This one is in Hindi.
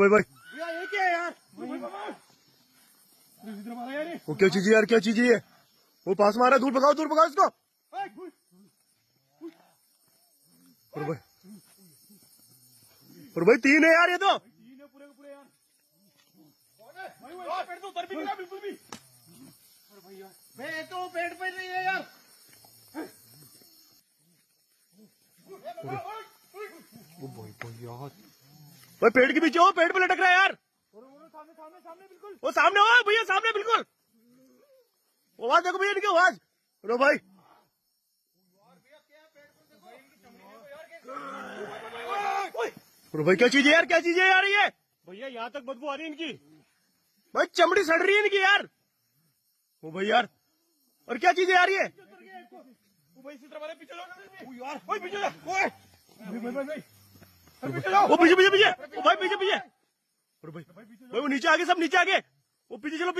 भाई भाई ये क्या है यार? वो क्या चीज है यार, क्या चीज है ये? वो पास मारा, दूर भगाओ इसको। और भाई तीन है यार, ये तो तीन है पूरे के पूरे यार। भाई पेड़ तो उतर भी नहीं रहा बिल्कुल भी। अरे भाई यार, मैं तो पेड़ पे नहीं है यार। भाई पेड़ के पीछे हो, पेड़ पे लटक रहा है यार। सामने सामने सामने बिल्कुल। वो सामने हो भैया, सामने बिल्कुल। आवाज देखो भैया, इनकी आवाज। रो भाई भाई क्या चीज है यार, क्या चीज है यार ये? भैया यहाँ तक बदबू आ रही है इनकी। भाई चमड़ी सड़ रही है इनकी यार। ओ भाई यार, और क्या चीज है यार ये? भाई इसी तरह पीछे जाओ यार। भाई पीछे जाओ। वो पीछे पीछे पीछे, ओ भाई पीछे पीछे। और भाई वो नीचे आगे, सब नीचे आगे। वो पीछे चलो।